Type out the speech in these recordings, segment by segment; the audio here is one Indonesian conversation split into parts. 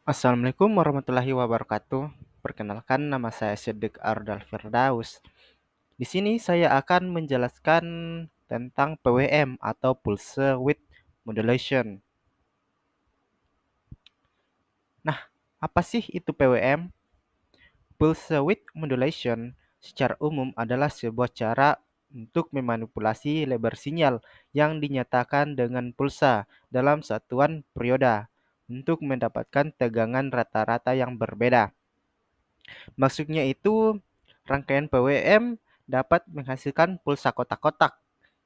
Assalamualaikum warahmatullahi wabarakatuh. Perkenalkan, nama saya Siddiq Ardal Firdaus. Di sini saya akan menjelaskan tentang PWM atau Pulse Width Modulation. Nah, apa sih itu PWM? Pulse Width Modulation secara umum adalah sebuah cara untuk memanipulasi lebar sinyal yang dinyatakan dengan pulsa dalam satuan perioda untuk mendapatkan tegangan rata-rata yang berbeda. Maksudnya itu, rangkaian PWM dapat menghasilkan pulsa kotak-kotak.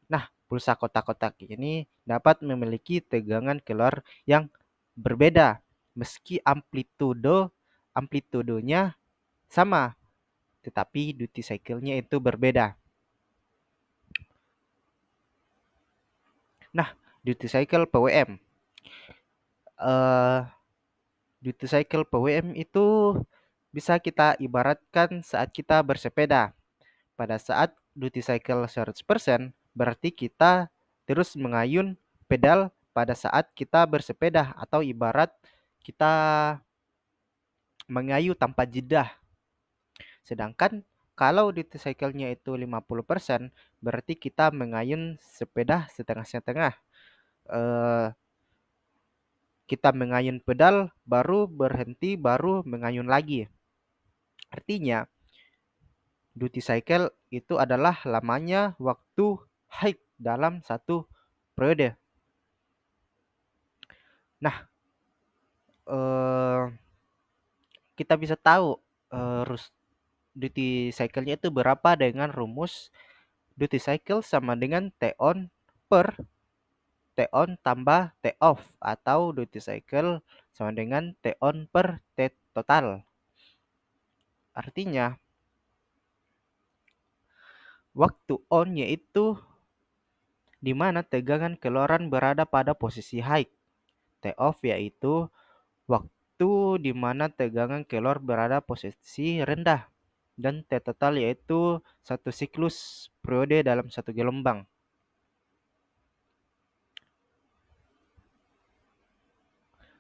Nah, pulsa kotak-kotak ini dapat memiliki tegangan keluar yang berbeda meski amplitudenya sama, tetapi duty cycle-nya itu berbeda. Nah, duty cycle PWM. Eh, Duty cycle PWM itu bisa kita ibaratkan saat kita bersepeda. Pada saat duty cycle 100%, berarti kita terus mengayun pedal pada saat kita bersepeda, atau ibarat kita mengayuh tanpa jeda. Sedangkan kalau duty cycle-nya itu 50%, berarti kita mengayun sepeda setengah-setengah. Eh, Kita mengayun pedal, baru berhenti, baru mengayun lagi. Artinya, duty cycle itu adalah lamanya waktu hike dalam satu periode. Nah, eh, kita bisa tahu duty cycle-nya itu berapa dengan rumus duty cycle sama dengan T on per T on tambah T off, atau duty cycle sama dengan T on per T total. Artinya, waktu on yaitu di mana tegangan keluaran berada pada posisi high. T off yaitu waktu di mana tegangan keluar berada posisi rendah. Dan T total yaitu satu siklus periode dalam satu gelombang.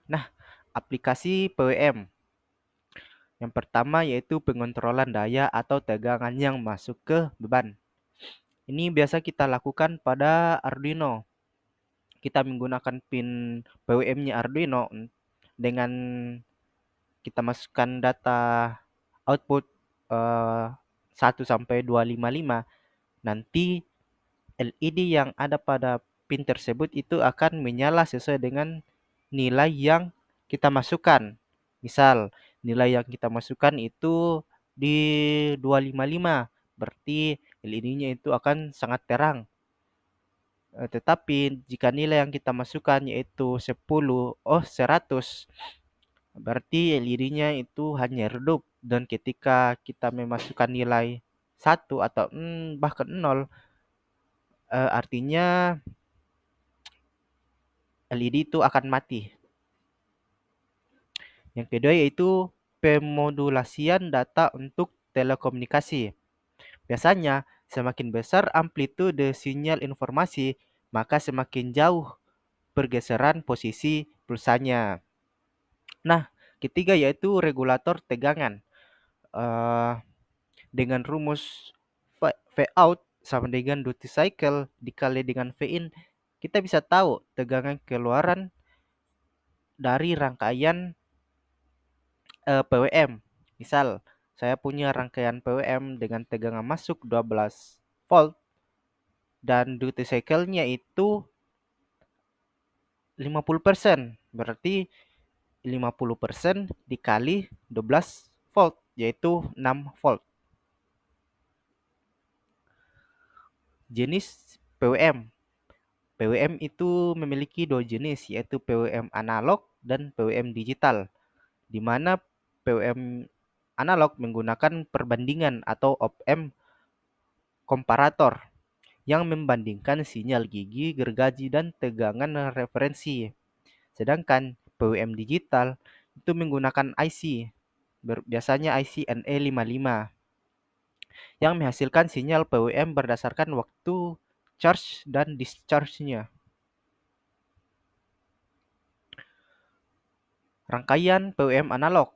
Nah, aplikasi PWM. Yang pertama yaitu pengontrolan daya atau tegangan yang masuk ke beban. Ini biasa kita lakukan pada Arduino. Kita menggunakan pin PWM-nya Arduino dengan kita masukkan data output eh, 1 sampai 255. Nanti LED yang ada pada pin tersebut itu akan menyala sesuai dengan nilai yang kita masukkan. Misal, nilai yang kita masukkan itu di 255, berarti LED-nya itu akan sangat terang. Tetapi jika nilai yang kita masukkan yaitu 100, berarti LED-nya itu hanya redup. Dan ketika kita memasukkan nilai 1 atau bahkan 0, artinya LED itu akan mati. Yang kedua yaitu pemodulasian data untuk telekomunikasi. Biasanya, semakin besar amplitude sinyal informasi, maka semakin jauh pergeseran posisi pulsanya. Nah, ketiga yaitu regulator tegangan. Eh, dengan rumus V out sama dengan duty cycle dikali dengan V in, kita bisa tahu tegangan keluaran dari rangkaian PWM. Misal, saya punya rangkaian PWM dengan tegangan masuk 12 volt dan duty cycle-nya itu 50%. Berarti 50% dikali 12 volt, yaitu 6 volt. Jenis PWM. PWM itu memiliki dua jenis, yaitu PWM analog dan PWM digital, di mana PWM analog menggunakan perbandingan atau op-amp komparator yang membandingkan sinyal gigi, gergaji, dan tegangan referensi. Sedangkan PWM digital itu menggunakan IC, biasanya IC NE55, yang menghasilkan sinyal PWM berdasarkan waktu charge dan discharge-nya. rangkaian PWM analog.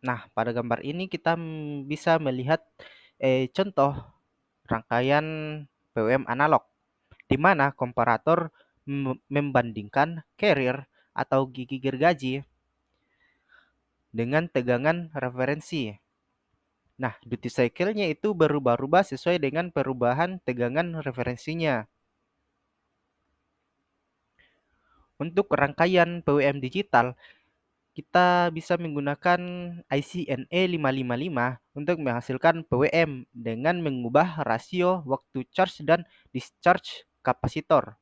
Nah, pada gambar ini kita bisa melihat contoh rangkaian PWM analog, di mana komparator membandingkan carrier atau gigi gergaji dengan tegangan referensi. Nah, duty cycle-nya itu berubah-ubah sesuai dengan perubahan tegangan referensinya. Untuk rangkaian PWM digital, kita bisa menggunakan IC NE555 untuk menghasilkan PWM dengan mengubah rasio waktu charge dan discharge kapasitor.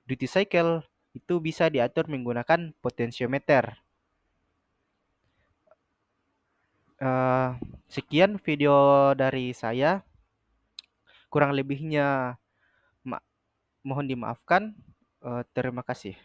Duty cycle itu bisa diatur menggunakan potensiometer. Sekian video dari saya. Kurang lebihnya mohon dimaafkan. Terima kasih.